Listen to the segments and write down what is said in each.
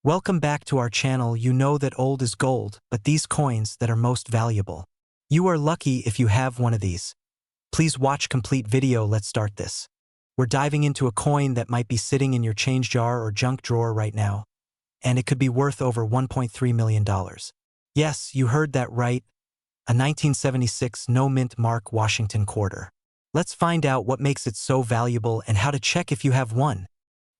Welcome back to our channel. You know that old is gold, but these coins that are most valuable. You are lucky if you have one of these. Please watch complete video. Let's start this. We're diving into a coin that might be sitting in your change jar or junk drawer right now, and it could be worth over $1.3 million. Yes, you heard that right, a 1976 no-mint mark Washington quarter. Let's find out what makes it so valuable and how to check if you have one.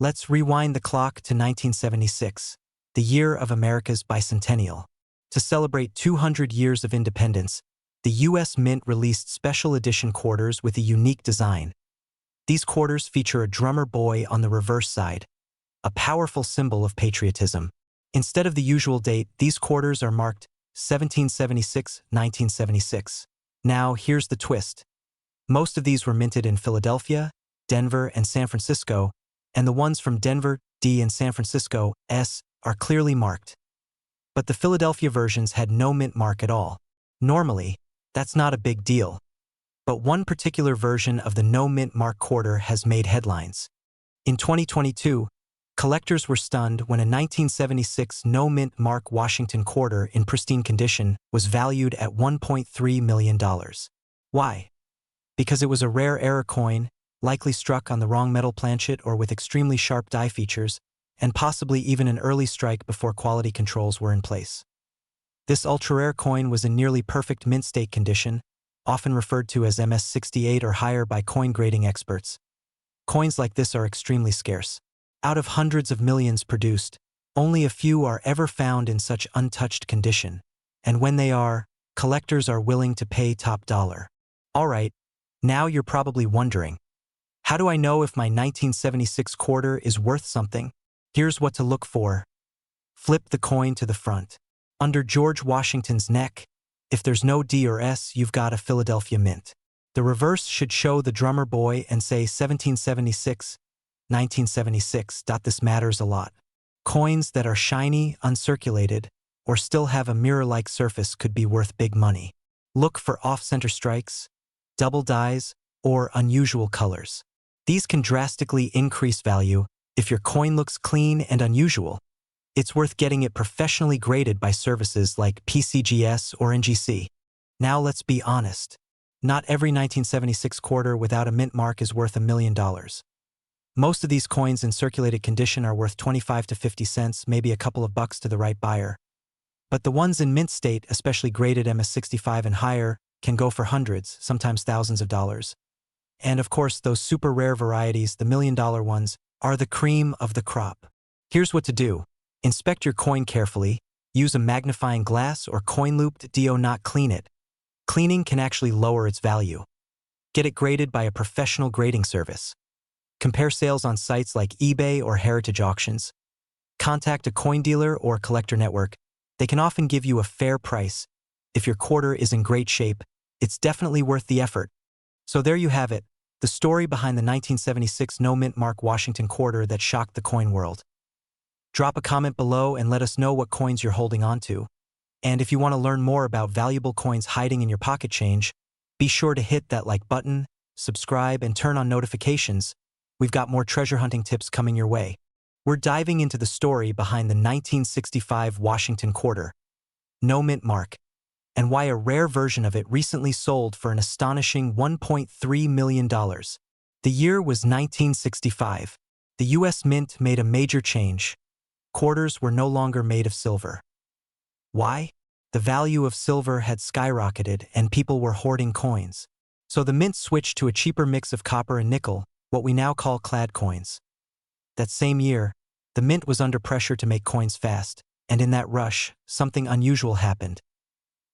Let's rewind the clock to 1976, the year of America's bicentennial. To celebrate 200 years of independence, the U.S. Mint released special edition quarters with a unique design. These quarters feature a drummer boy on the reverse side, a powerful symbol of patriotism. Instead of the usual date, these quarters are marked 1776-1976. Now, here's the twist. Most of these were minted in Philadelphia, Denver, and San Francisco, and the ones from Denver, D, and San Francisco, S, are clearly marked. But the Philadelphia versions had no mint mark at all. Normally, that's not a big deal. But one particular version of the no mint mark quarter has made headlines. In 2022, collectors were stunned when a 1976 no mint mark Washington quarter in pristine condition was valued at $1.3 million. Why? Because it was a rare error coin, likely struck on the wrong metal planchet or with extremely sharp die features, and possibly even an early strike before quality controls were in place. This ultra-rare coin was in nearly perfect mint state condition, often referred to as MS68 or higher by coin grading experts. Coins like this are extremely scarce. Out of hundreds of millions produced, only a few are ever found in such untouched condition, and when they are, collectors are willing to pay top dollar. Alright, now you're probably wondering, how do I know if my 1976 quarter is worth something? Here's what to look for. Flip the coin to the front. Under George Washington's neck, if there's no D or S, you've got a Philadelphia mint. The reverse should show the drummer boy and say 1776, 1976. This matters a lot. Coins that are shiny, uncirculated, or still have a mirror-like surface could be worth big money. Look for off-center strikes, double dies, or unusual colors. These can drastically increase value. If your coin looks clean and unusual, it's worth getting it professionally graded by services like PCGS or NGC. Now let's be honest. Not every 1976 quarter without a mint mark is worth $1 million. Most of these coins in circulated condition are worth 25 to 50 cents, maybe a couple of bucks to the right buyer. But the ones in mint state, especially graded MS65 and higher, can go for hundreds, sometimes thousands of dollars. And of course, those super rare varieties, the $1 million ones, are the cream of the crop. Here's what to do. Inspect your coin carefully. Use a magnifying glass or coin loop. Do not clean it. Cleaning can actually lower its value. Get it graded by a professional grading service. Compare sales on sites like eBay or heritage auctions. Contact a coin dealer or collector network. They can often give you a fair price. If your quarter is in great shape, it's definitely worth the effort. So there you have it, the story behind the 1976 no mint mark Washington quarter that shocked the coin world. Drop a comment below and let us know what coins you're holding on to. And if you want to learn more about valuable coins hiding in your pocket change, be sure to hit that like button, subscribe, and turn on notifications. We've got more treasure hunting tips coming your way. We're diving into the story behind the 1965 Washington quarter, no mint mark, and why a rare version of it recently sold for an astonishing $1.3 million. The year was 1965. The U.S. Mint made a major change. Quarters were no longer made of silver. Why? The value of silver had skyrocketed and people were hoarding coins. So the mint switched to a cheaper mix of copper and nickel, what we now call clad coins. That same year, the mint was under pressure to make coins fast, and in that rush, something unusual happened.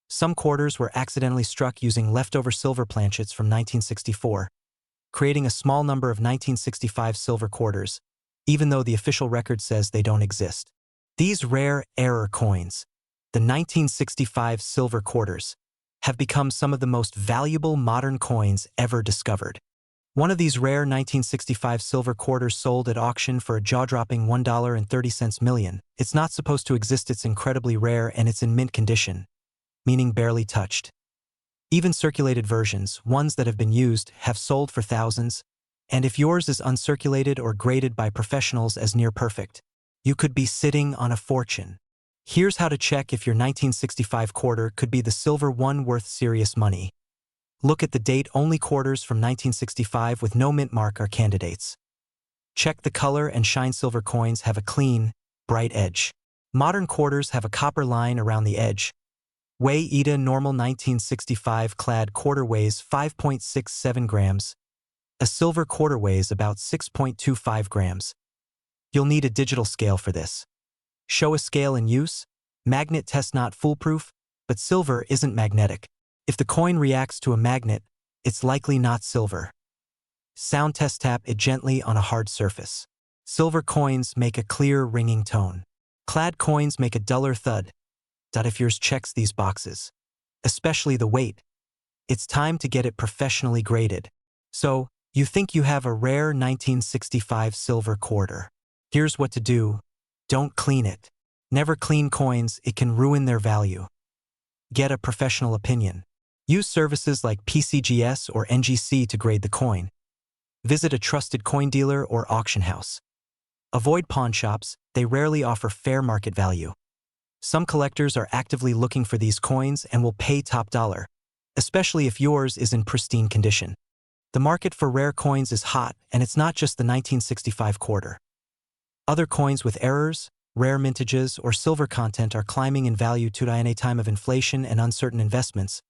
Some quarters were accidentally struck using leftover silver planchets from 1964, creating a small number of 1965 silver quarters, even though the official record says they don't exist. These rare error coins, the 1965 silver quarters, have become some of the most valuable modern coins ever discovered. One of these rare 1965 silver quarters sold at auction for a jaw-dropping $1.30 million. It's not supposed to exist. It's incredibly rare and it's in mint condition, meaning barely touched. Even circulated versions, ones that have been used, have sold for thousands, and if yours is uncirculated or graded by professionals as near perfect, you could be sitting on a fortune. Here's how to check if your 1965 quarter could be the silver one worth serious money. Look at the date. Only quarters from 1965 with no mint mark are candidates. Check the color and shine. Silver coins have a clean, bright edge. Modern quarters have a copper line around the edge. Weigh ETA normal 1965 clad quarter weighs 5.67 grams. A silver quarter weighs about 6.25 grams. You'll need a digital scale for this. Show a scale in use. Magnet test not foolproof, but silver isn't magnetic. If the coin reacts to a magnet, it's likely not silver. Sound test. Tap it gently on a hard surface. Silver coins make a clear ringing tone. Clad coins make a duller thud. If yours checks these boxes, especially the weight, it's time to get it professionally graded. So, you think you have a rare 1965 silver quarter. Here's what to do. Don't clean it. Never clean coins, it can ruin their value. Get a professional opinion. Use services like PCGS or NGC to grade the coin. Visit a trusted coin dealer or auction house. Avoid pawn shops, they rarely offer fair market value. Some collectors are actively looking for these coins and will pay top dollar, especially if yours is in pristine condition. The market for rare coins is hot, and it's not just the 1965 quarter. Other coins with errors, rare mintages, or silver content are climbing in value today. In a time of inflation and uncertain investments,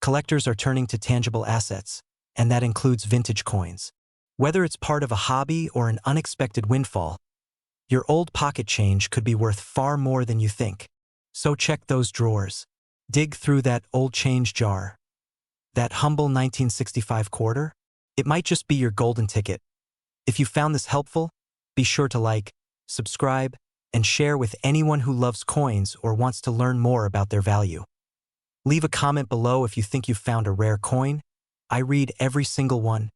collectors are turning to tangible assets, and that includes vintage coins. Whether it's part of a hobby or an unexpected windfall, your old pocket change could be worth far more than you think. So check those drawers. Dig through that old change jar. That humble 1965 quarter? It might just be your golden ticket. If you found this helpful, be sure to like, subscribe, and share with anyone who loves coins or wants to learn more about their value. Leave a comment below if you think you've found a rare coin. I read every single one.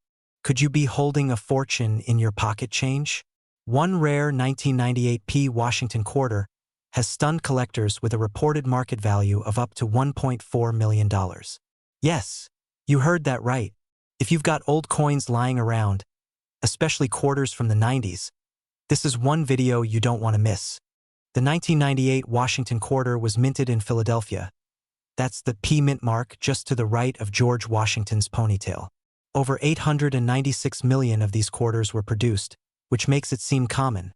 Could you be holding a fortune in your pocket change? One rare 1998 P Washington quarter has stunned collectors with a reported market value of up to $1.4 million. Yes, you heard that right. If you've got old coins lying around, especially quarters from the 90s, this is one video you don't want to miss. The 1998 Washington quarter was minted in Philadelphia. That's the P mint mark just to the right of George Washington's ponytail. Over 896 million of these quarters were produced, which makes it seem common.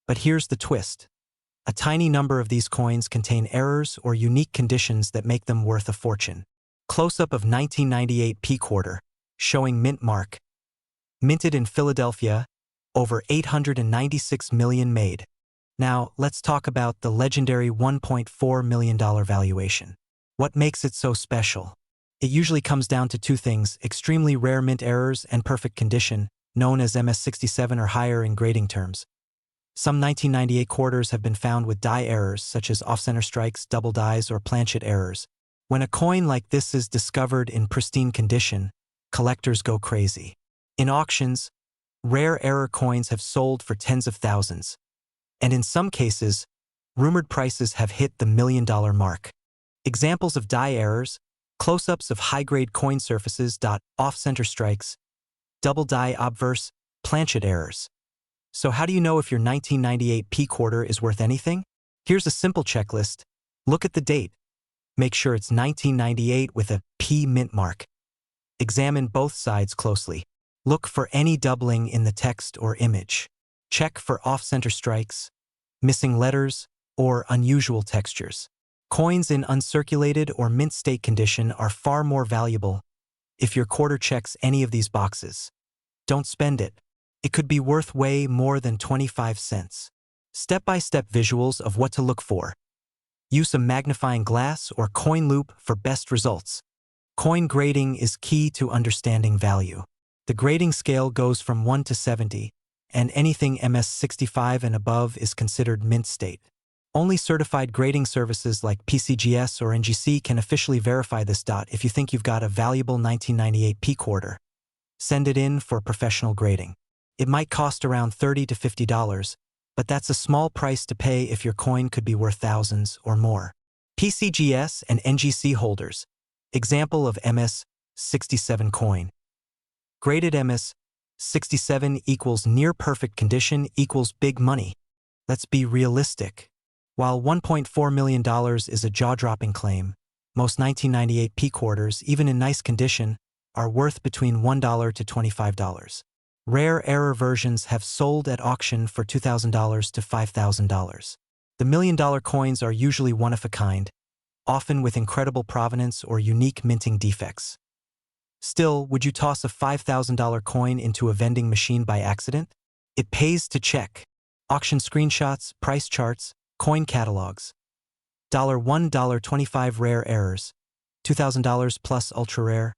But here's the twist. A tiny number of these coins contain errors or unique conditions that make them worth a fortune. Close-up of 1998 P quarter, showing mint mark. Minted in Philadelphia, over 896 million made. Now, let's talk about the legendary $1.4 million valuation. What makes it so special? It usually comes down to two things: extremely rare mint errors and perfect condition, known as MS67 or higher in grading terms. Some 1998 quarters have been found with die errors such as off-center strikes, double dies, or planchet errors. When a coin like this is discovered in pristine condition, collectors go crazy. In auctions, rare error coins have sold for tens of thousands. And in some cases, rumored prices have hit the $1 million mark. Examples of die errors: close-ups of high-grade coin surfaces. Off-center strikes, double die obverse, planchet errors. So how do you know if your 1998 P quarter is worth anything? Here's a simple checklist. Look at the date. Make sure it's 1998 with a P mint mark. Examine both sides closely. Look for any doubling in the text or image. Check for off-center strikes, missing letters, or unusual textures. Coins in uncirculated or mint state condition are far more valuable. If your quarter checks any of these boxes, don't spend it. It could be worth way more than 25 cents. Step-by-step visuals of what to look for. Use a magnifying glass or coin loop for best results. Coin grading is key to understanding value. The grading scale goes from 1 to 70, and anything MS65 and above is considered mint state. Only certified grading services like PCGS or NGC can officially verify this. If you think you've got a valuable 1998 P quarter, send it in for professional grading. It might cost around $30 to $50, but that's a small price to pay if your coin could be worth thousands or more. PCGS and NGC holders. Example of MS67 coin. Graded MS67 equals near perfect condition equals big money. Let's be realistic. While $1.4 million is a jaw-dropping claim, most 1998 P quarters, even in nice condition, are worth between $1 to $25. Rare error versions have sold at auction for $2,000 to $5,000. The million-dollar coins are usually one-of-a-kind, often with incredible provenance or unique minting defects. Still, would you toss a $5,000 coin into a vending machine by accident? It pays to check. Auction screenshots, price charts, coin catalogs. $1, $25 rare errors. $2,000 plus ultra rare.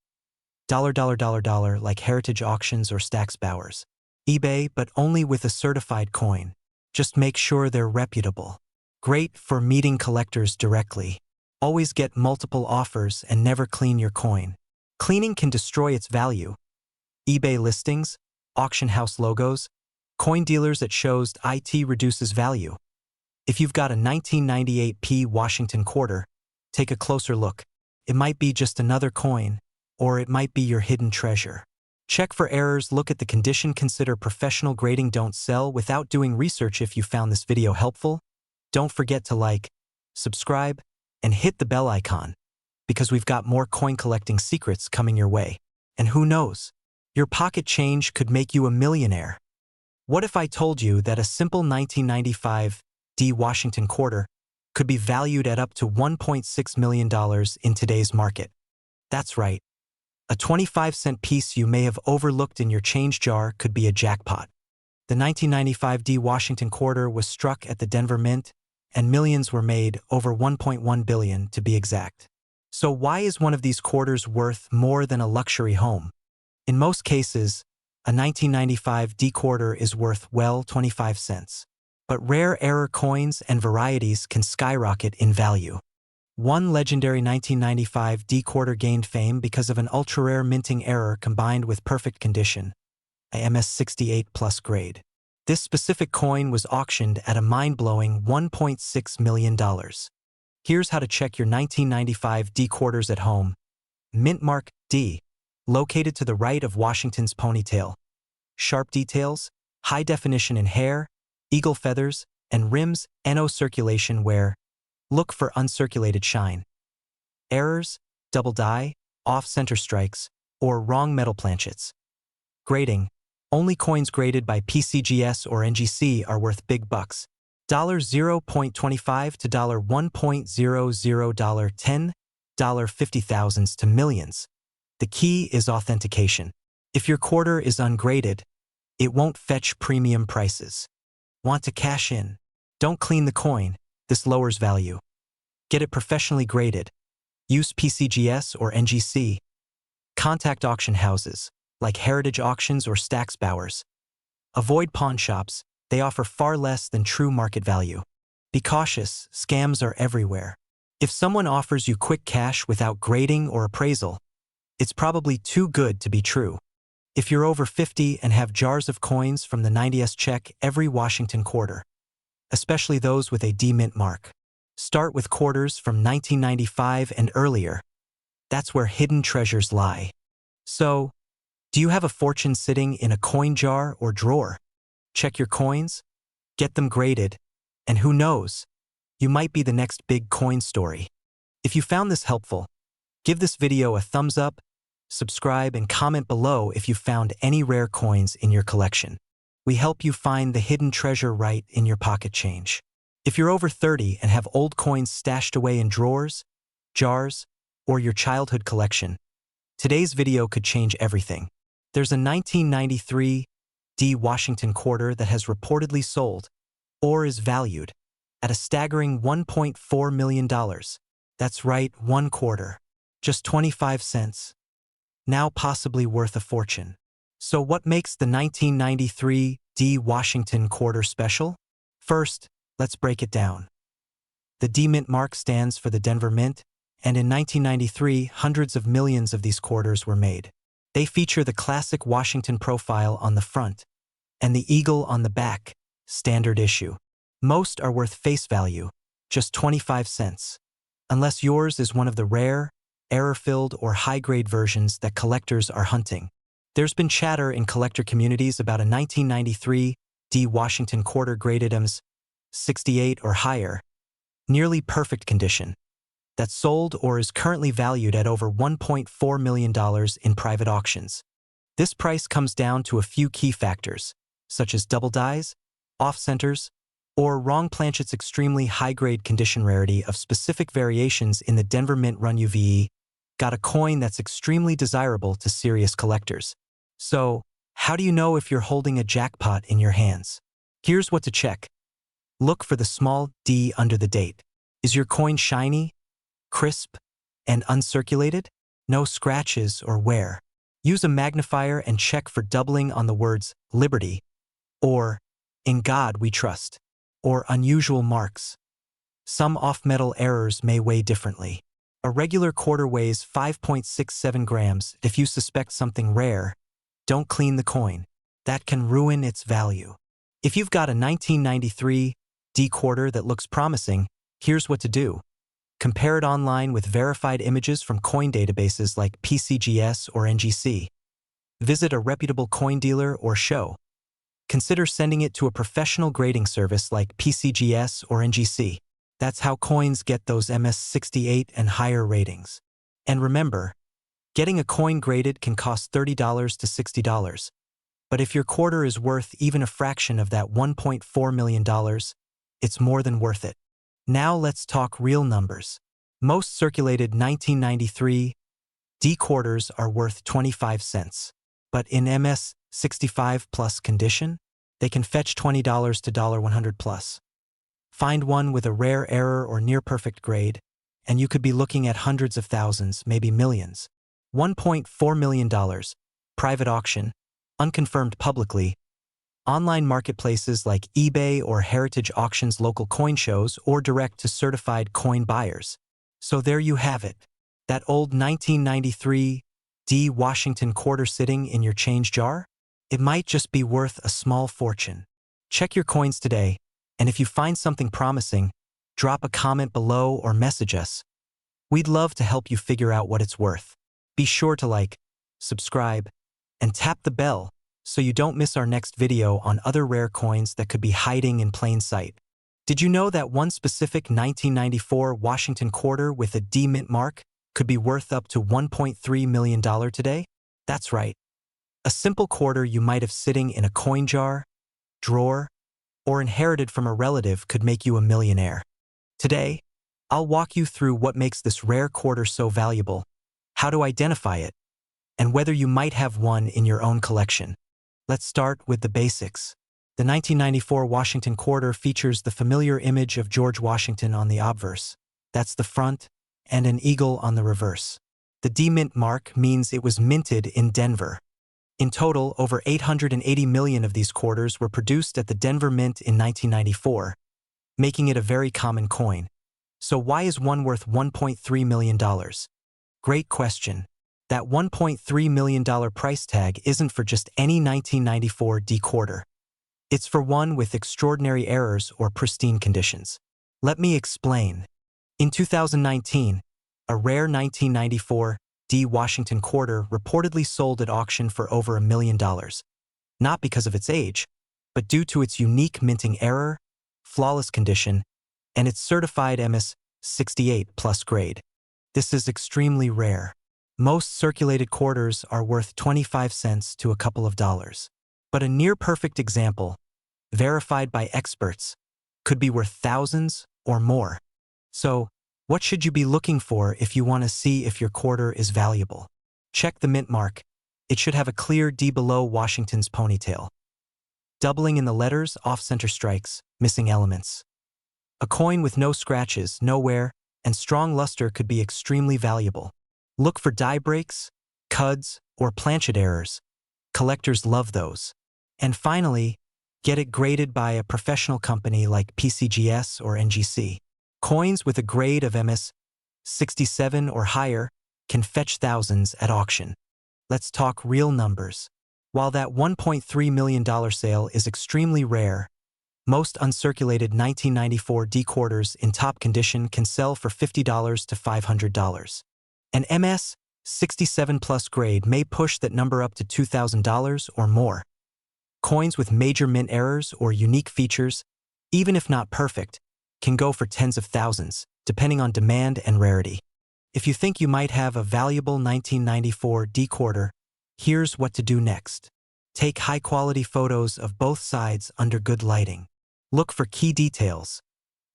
Like Heritage Auctions or Stax Bowers. eBay, but only with a certified coin. Just make sure they're reputable. Great for meeting collectors directly. Always get multiple offers and never clean your coin. Cleaning can destroy its value. eBay listings, auction house logos, coin dealers at shows. It reduces value. If you've got a 1998 P Washington quarter, take a closer look. It might be just another coin, or it might be your hidden treasure. Check for errors, look at the condition, consider professional grading. Don't sell without doing research. If you found this video helpful, don't forget to like, subscribe, and hit the bell icon, because we've got more coin collecting secrets coming your way. And who knows, your pocket change could make you a millionaire. What if I told you that a simple 1995 D Washington quarter could be valued at up to $1.6 million in today's market? That's right. A 25-cent piece you may have overlooked in your change jar could be a jackpot. The 1995 D Washington quarter was struck at the Denver Mint, and millions were made, over $1.1 billion to be exact. So why is one of these quarters worth more than a luxury home? In most cases, a 1995 D quarter is worth, well, 25 cents. But rare error coins and varieties can skyrocket in value. One legendary 1995 D quarter gained fame because of an ultra-rare minting error combined with perfect condition, a MS-68 plus grade. This specific coin was auctioned at a mind-blowing $1.6 million. Here's how to check your 1995 D quarters at home. Mint mark D, located to the right of Washington's ponytail. Sharp details, high definition in hair, eagle feathers, and rims. No circulation wear. Look for uncirculated shine. Errors, double die, off-center strikes, or wrong metal planchets. Grading. Only coins graded by PCGS or NGC are worth big bucks. $0.25 to $1.00, $10, 50 thousands to millions. The key is authentication. If your quarter is ungraded, it won't fetch premium prices. Want to cash in? Don't clean the coin. This lowers value. Get it professionally graded. Use PCGS or NGC. Contact auction houses, like Heritage Auctions or Stax Bowers. Avoid pawn shops. They offer far less than true market value. Be cautious. Scams are everywhere. If someone offers you quick cash without grading or appraisal, it's probably too good to be true. If you're over 50 and have jars of coins from the 90s, check every Washington quarter, especially those with a D mint mark. Start with quarters from 1995 and earlier. That's where hidden treasures lie. So, do you have a fortune sitting in a coin jar or drawer? Check your coins, get them graded, and who knows, you might be the next big coin story. If you found this helpful, give this video a thumbs up, subscribe, and comment below if you found any rare coins in your collection. We help you find the hidden treasure right in your pocket change. If you're over 30 and have old coins stashed away in drawers, jars, or your childhood collection, today's video could change everything. There's a 1993 D Washington quarter that has reportedly sold, or is valued, at a staggering $1.4 million. That's right, one quarter. Just 25 cents. Now possibly worth a fortune. So what makes the 1993 D Washington quarter special? First, let's break it down. The D Mint mark stands for the Denver Mint, and in 1993, hundreds of millions of these quarters were made. They feature the classic Washington profile on the front, and the eagle on the back, standard issue. Most are worth face value, just 25 cents. Unless yours is one of the rare, error-filled, or high-grade versions that collectors are hunting. There's been chatter in collector communities about a 1993 D Washington quarter graded as 68 or higher, nearly perfect condition, that's sold or is currently valued at over $1.4 million in private auctions. This price comes down to a few key factors, such as double dies, off-centers, or wrong planchet's extremely high-grade condition rarity of specific variations in the Denver Mint Run UVE, got a coin that's extremely desirable to serious collectors. So, how do you know if you're holding a jackpot in your hands? Here's what to check. Look for the small D under the date. Is your coin shiny, crisp, and uncirculated? No scratches or wear. Use a magnifier and check for doubling on the words Liberty, or In God We Trust, or unusual marks. Some off-metal errors may weigh differently. A regular quarter weighs 5.67 grams. If you suspect something rare, don't clean the coin. That can ruin its value. If you've got a 1993 D quarter that looks promising, here's what to do. Compare it online with verified images from coin databases like PCGS or NGC. Visit a reputable coin dealer or show. Consider sending it to a professional grading service like PCGS or NGC. That's how coins get those MS68 and higher ratings. And remember, getting a coin graded can cost $30 to $60. But if your quarter is worth even a fraction of that $1.4 million, it's more than worth it. Now let's talk real numbers. Most circulated 1993 D quarters are worth 25 cents. But in MS65 plus condition, they can fetch $20 to $100 plus. Find one with a rare error or near-perfect grade, and you could be looking at hundreds of thousands, maybe millions. $1.4 million, private auction, unconfirmed publicly, online marketplaces like eBay or Heritage Auctions, local coin shows, or direct to certified coin buyers. So there you have it. That old 1993 D Washington quarter sitting in your change jar? It might just be worth a small fortune. Check your coins today, and if you find something promising, drop a comment below or message us. We'd love to help you figure out what it's worth. Be sure to like, subscribe, and tap the bell so you don't miss our next video on other rare coins that could be hiding in plain sight. Did you know that one specific 1994 Washington quarter with a D mint mark could be worth up to $1.3 million today? That's right. A simple quarter you might have sitting in a coin jar, drawer, or inherited from a relative could make you a millionaire. Today, I'll walk you through what makes this rare quarter so valuable, how to identify it, and whether you might have one in your own collection. Let's start with the basics. The 1994 Washington quarter features the familiar image of George Washington on the obverse. That's the front, and an eagle on the reverse. The D mint mark means it was minted in Denver. In total, over 880 million of these quarters were produced at the Denver Mint in 1994, making it a very common coin. So why is one worth $1.3 million? Great question. That $1.3 million price tag isn't for just any 1994 D quarter. It's for one with extraordinary errors or pristine conditions. Let me explain. In 2019, a rare 1994 D Washington quarter reportedly sold at auction for over $1 million. Not because of its age, but due to its unique minting error, flawless condition, and its certified MS68 plus grade. This is extremely rare. Most circulated quarters are worth 25 cents to a couple of dollars. But a near-perfect example, verified by experts, could be worth thousands or more. So, what should you be looking for if you want to see if your quarter is valuable? Check the mint mark. It should have a clear D below Washington's ponytail. Doubling in the letters, off-center strikes, missing elements. A coin with no scratches, no wear, and strong luster could be extremely valuable. Look for die breaks, cuds, or planchet errors. Collectors love those. And finally, get it graded by a professional company like PCGS or NGC. Coins with a grade of MS67 or higher can fetch thousands at auction. Let's talk real numbers. While that $1.3 million sale is extremely rare, most uncirculated 1994 D quarters in top condition can sell for $50 to $500. An MS67 plus grade may push that number up to $2,000 or more. Coins with major mint errors or unique features even if not perfect, can go for tens of thousands, depending on demand and rarity. If you think you might have a valuable 1994 D quarter, here's what to do next. Take high-quality photos of both sides under good lighting. Look for key details: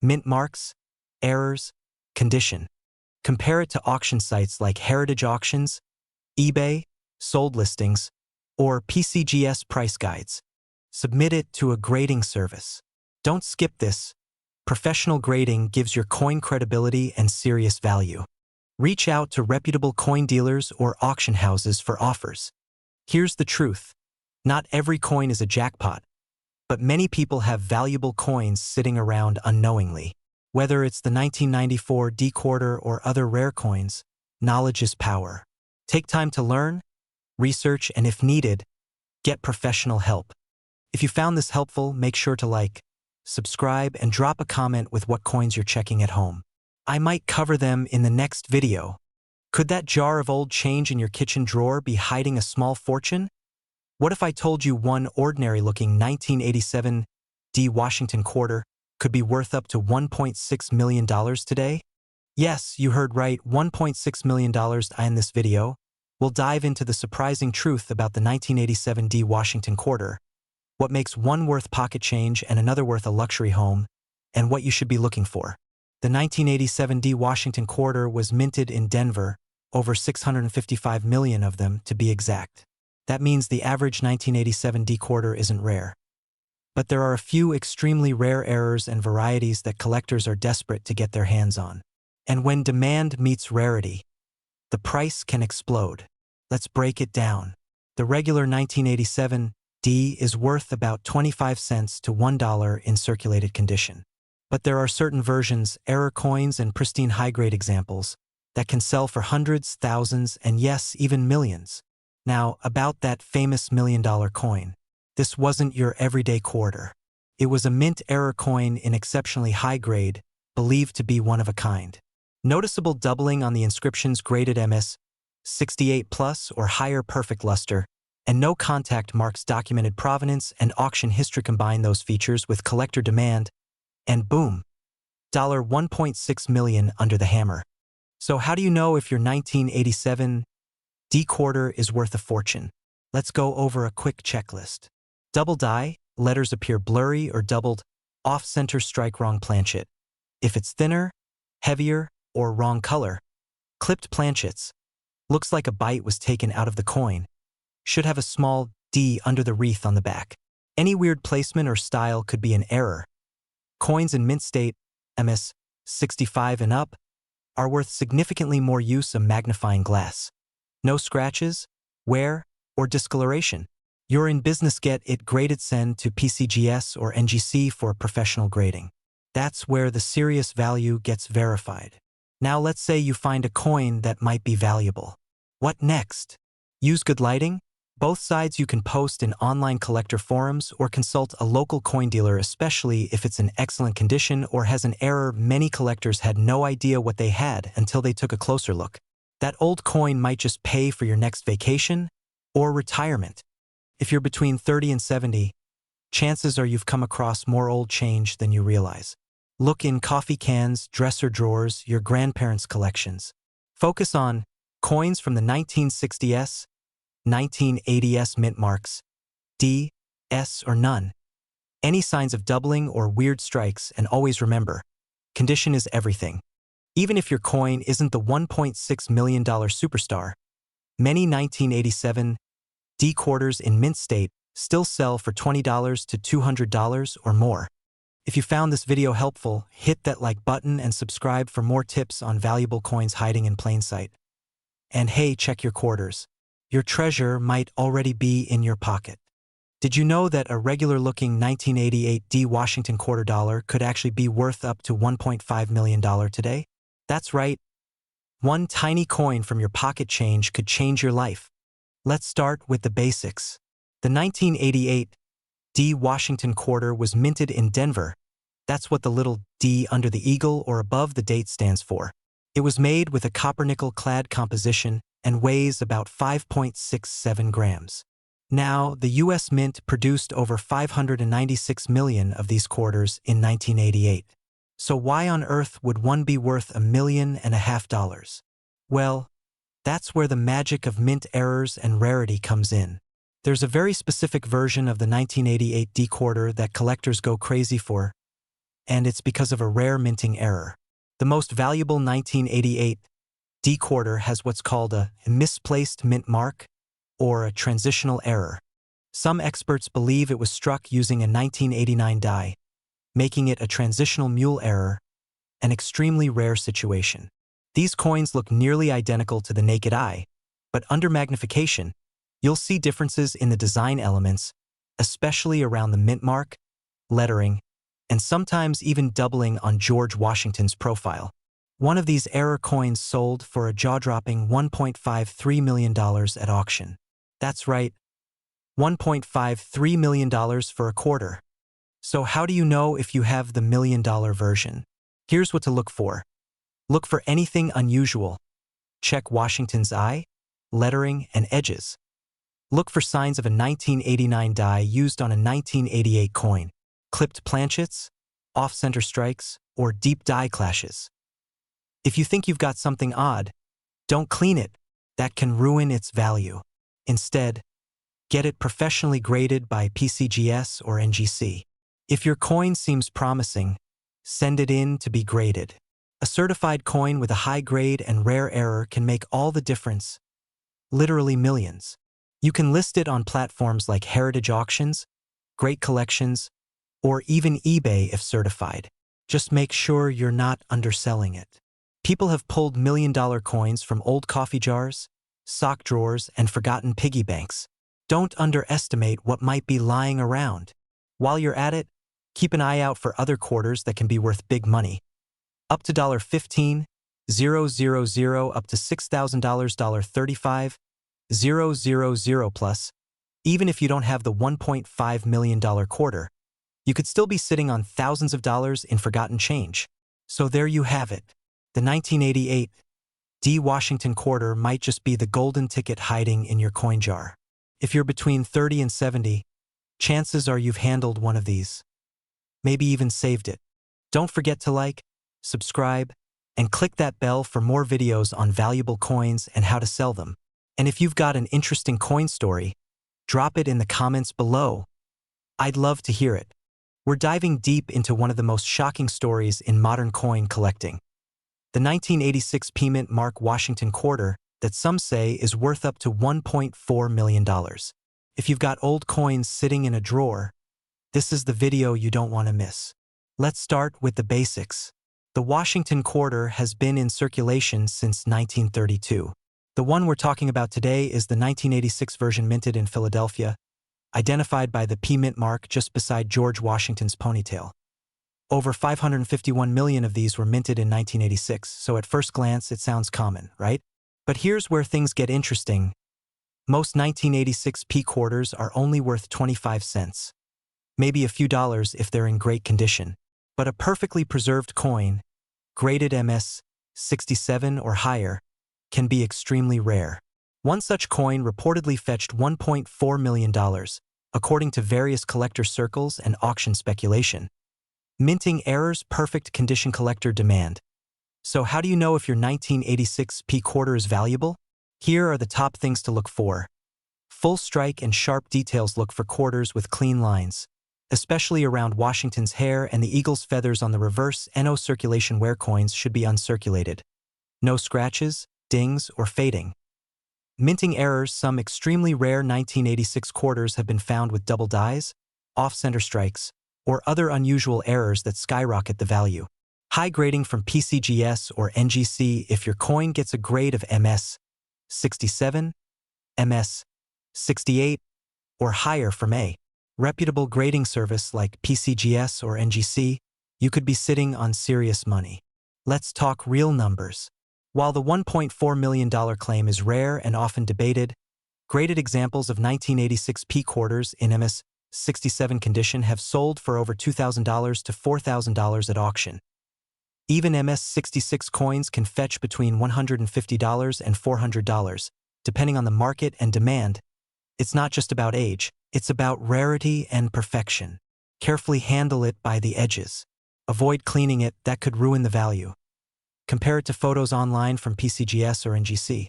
mint marks, errors, condition. Compare it to auction sites like Heritage Auctions, eBay, sold listings, or PCGS price guides. Submit it to a grading service. Don't skip this. Professional grading gives your coin credibility and serious value. Reach out to reputable coin dealers or auction houses for offers. Here's the truth. Not every coin is a jackpot, but many people have valuable coins sitting around unknowingly. Whether it's the 1994 D quarter or other rare coins, knowledge is power. Take time to learn, research, and if needed, get professional help. If you found this helpful, make sure to like, subscribe, and drop a comment with what coins you're checking at home. I might cover them in the next video. Could that jar of old change in your kitchen drawer be hiding a small fortune? What if I told you one ordinary-looking 1987 D Washington quarter could be worth up to $1.6 million today? Yes, you heard right, $1.6 million. In this video, we'll dive into the surprising truth about the 1987 D Washington quarter, what makes one worth pocket change and another worth a luxury home, and what you should be looking for. The 1987 D Washington quarter was minted in Denver, over 655 million of them to be exact. That means the average 1987 D quarter isn't rare. But there are a few extremely rare errors and varieties that collectors are desperate to get their hands on. And when demand meets rarity, the price can explode. Let's break it down. The regular 1987 D is worth about 25 cents to $1 in circulated condition. But there are certain versions, error coins and pristine high-grade examples, that can sell for hundreds, thousands, and yes, even millions. Now, about that famous $1,000,000 coin. This wasn't your everyday quarter. It was a mint error coin in exceptionally high grade, believed to be one of a kind. Noticeable doubling on the inscriptions graded MS 68 plus or higher perfect luster, and no contact marks documented provenance and auction history. Combine those features with collector demand, and boom, $1.6 million under the hammer. So how do you know if your 1987 D quarter is worth a fortune? Let's go over a quick checklist. Double die, letters appear blurry or doubled, off-center strike wrong planchet. If it's thinner, heavier, or wrong color, clipped planchets, looks like a bite was taken out of the coin, should have a small D under the wreath on the back. Any weird placement or style could be an error. Coins in mint state, MS 65 and up, are worth significantly more use of magnifying glass. No scratches, wear, or discoloration. You're in business. Get it graded. Send to PCGS or NGC for professional grading. That's where the serious value gets verified. Now let's say you find a coin that might be valuable. What next? Use good lighting. Both sides you can post in online collector forums or consult a local coin dealer, especially if it's in excellent condition or has an error. Many collectors had no idea what they had until they took a closer look. That old coin might just pay for your next vacation or retirement. If you're between 30 and 70, chances are you've come across more old change than you realize. Look in coffee cans, dresser drawers, your grandparents' collections. Focus on coins from the 1960s, 1980s mint marks, D, S, or none. Any signs of doubling or weird strikes, and always remember, condition is everything. Even if your coin isn't the $1.6 million superstar, many 1987 D quarters in mint state still sell for $20 to $200 or more. If you found this video helpful, hit that like button and subscribe for more tips on valuable coins hiding in plain sight. And hey, check your quarters. Your treasure might already be in your pocket. Did you know that a regular-looking 1988 D Washington quarter dollar could actually be worth up to $1.5 million today? That's right. One tiny coin from your pocket change could change your life. Let's start with the basics. The 1988 D Washington quarter was minted in Denver. That's what the little D under the eagle or above the date stands for. It was made with a copper-nickel clad composition and weighs about 5.67 grams. Now, the U.S. Mint produced over 596 million of these quarters in 1988. So why on earth would one be worth $1.5 million? Well, that's where the magic of mint errors and rarity comes in. There's a very specific version of the 1988 D quarter that collectors go crazy for, and it's because of a rare minting error. The most valuable 1988 D quarter has what's called a misplaced mint mark, or a transitional error. Some experts believe it was struck using a 1989 die, making it a transitional mule error, an extremely rare situation. These coins look nearly identical to the naked eye, but under magnification, you'll see differences in the design elements, especially around the mint mark, lettering, and sometimes even doubling on George Washington's profile. One of these error coins sold for a jaw-dropping $1.53 million at auction. That's right, $1.53 million for a quarter. So how do you know if you have the $1 million version? Here's what to look for. Look for anything unusual. Check Washington's eye, lettering, and edges. Look for signs of a 1989 die used on a 1988 coin, clipped planchets, off-center strikes, or deep die clashes. If you think you've got something odd, don't clean it. That can ruin its value. Instead, get it professionally graded by PCGS or NGC. If your coin seems promising, send it in to be graded. A certified coin with a high grade and rare error can make all the difference, literally millions. You can list it on platforms like Heritage Auctions, Great Collections, or even eBay if certified. Just make sure you're not underselling it. People have pulled $1 million coins from old coffee jars, sock drawers, and forgotten piggy banks. Don't underestimate what might be lying around. While you're at it, keep an eye out for other quarters that can be worth big money. Up to $15, $000 up to $6,000, $35, $000 plus. Even if you don't have the $1.5 million quarter, you could still be sitting on thousands of dollars in forgotten change. So there you have it. The 1988 D Washington quarter might just be the golden ticket hiding in your coin jar. If you're between 30 and 70, chances are you've handled one of these. Maybe even saved it. Don't forget to like, subscribe, and click that bell for more videos on valuable coins and how to sell them. And if you've got an interesting coin story, drop it in the comments below. I'd love to hear it. We're diving deep into one of the most shocking stories in modern coin collecting. The 1986 P-Mint Mark Washington quarter that some say is worth up to $1.4 million. If you've got old coins sitting in a drawer, this is the video you don't want to miss. Let's start with the basics. The Washington quarter has been in circulation since 1932. The one we're talking about today is the 1986 version minted in Philadelphia, identified by the P-Mint mark just beside George Washington's ponytail. Over 551 million of these were minted in 1986, so at first glance it sounds common, right? But here's where things get interesting. Most 1986 P quarters are only worth 25 cents. Maybe a few dollars if they're in great condition. But a perfectly preserved coin, graded MS 67 or higher, can be extremely rare. One such coin reportedly fetched $1.4 million, according to various collector circles and auction speculation. Minting errors, perfect condition collector demand. So how do you know if your 1986 P quarter is valuable? Here are the top things to look for. Full strike and sharp details. Look for quarters with clean lines, especially around Washington's hair and the eagle's feathers on the reverse. No circulation where coins should be uncirculated. No scratches, dings, or fading. Minting errors. Some extremely rare 1986 quarters have been found with double dies, off-center strikes, or other unusual errors that skyrocket the value. High grading from PCGS or NGC. If your coin gets a grade of MS 67, MS 68, or higher from a reputable grading service like PCGS or NGC, you could be sitting on serious money. Let's talk real numbers. While the $1.4 million claim is rare and often debated, graded examples of 1986 P quarters in MS 67 condition have sold for over $2,000 to $4,000 at auction. Even MS 66 coins can fetch between $150 and $400, depending on the market and demand. It's not just about age, it's about rarity and perfection. Carefully handle it by the edges. Avoid cleaning it, that could ruin the value. Compare it to photos online from PCGS or NGC.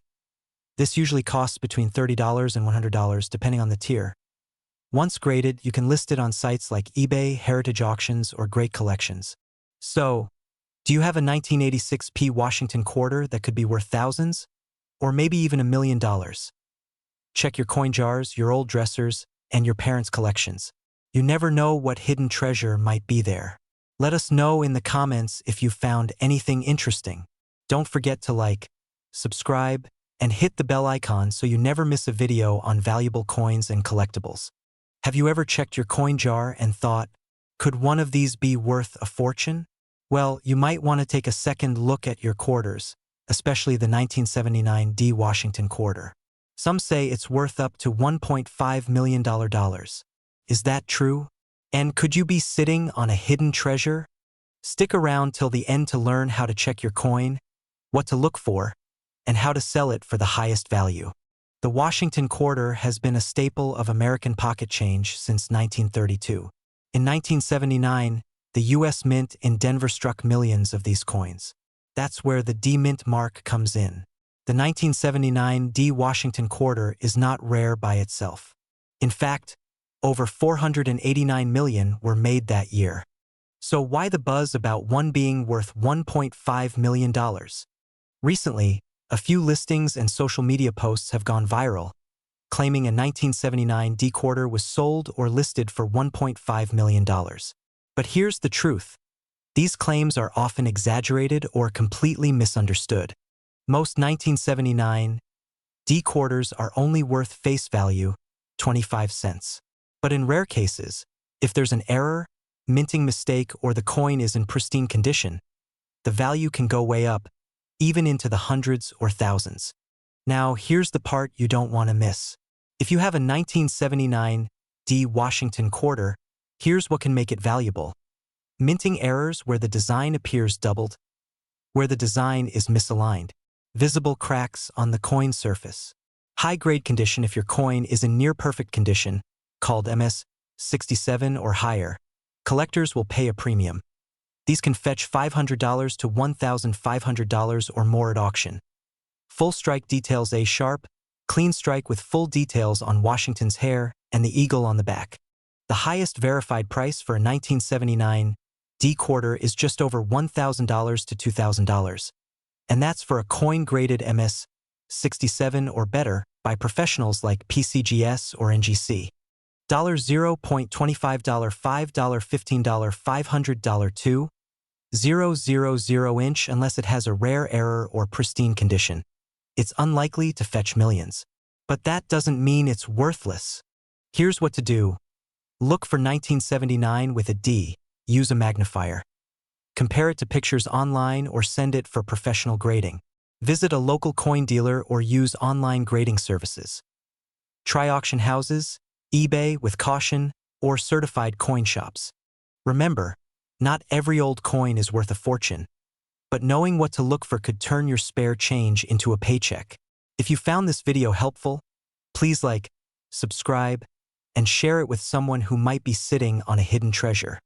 This usually costs between $30 and $100 depending on the tier. Once graded, you can list it on sites like eBay, Heritage Auctions, or Great Collections. So, do you have a 1986 P Washington quarter that could be worth thousands? Or maybe even $1 million? Check your coin jars, your old dressers, and your parents' collections. You never know what hidden treasure might be there. Let us know in the comments if you found anything interesting. Don't forget to like, subscribe, and hit the bell icon so you never miss a video on valuable coins and collectibles. Have you ever checked your coin jar and thought, could one of these be worth a fortune? Well, you might want to take a second look at your quarters, especially the 1979 D Washington quarter. Some say it's worth up to $1.5 million. Is that true? And could you be sitting on a hidden treasure? Stick around till the end to learn how to check your coin, what to look for, and how to sell it for the highest value. The Washington quarter has been a staple of American pocket change since 1932. In 1979, the U.S. Mint in Denver struck millions of these coins. That's where the D Mint mark comes in. The 1979 D Washington quarter is not rare by itself. In fact, over 489 million were made that year. So why the buzz about one being worth $1.5 million? Recently, a few listings and social media posts have gone viral, claiming a 1979 D quarter was sold or listed for $1.5 million. But here's the truth. These claims are often exaggerated or completely misunderstood. Most 1979 D quarters are only worth face value, 25 cents. But in rare cases, if there's an error, minting mistake, or the coin is in pristine condition, the value can go way up, even into the hundreds or thousands. Now, here's the part you don't want to miss. If you have a 1979 D Washington quarter, here's what can make it valuable. Minting errors where the design appears doubled, where the design is misaligned, visible cracks on the coin surface. High-grade condition if your coin is in near-perfect condition, called MS-67 or higher, collectors will pay a premium. These can fetch $500 to $1,500 or more at auction. Full strike details a sharp, clean strike with full details on Washington's hair and the eagle on the back. The highest verified price for a 1979 D quarter is just over $1,000 to $2,000. And that's for a coin graded MS-67 or better by professionals like PCGS or NGC. $0.25, $5, $15, $500, $2,000 unless it has a rare error or pristine condition. It's unlikely to fetch millions. But that doesn't mean it's worthless. Here's what to do. Look for 1979 with a D. Use a magnifier. Compare it to pictures online or send it for professional grading. Visit a local coin dealer or use online grading services. Try auction houses, eBay with caution, or certified coin shops. Remember, not every old coin is worth a fortune, but knowing what to look for could turn your spare change into a paycheck. If you found this video helpful, please like, subscribe, and share it with someone who might be sitting on a hidden treasure.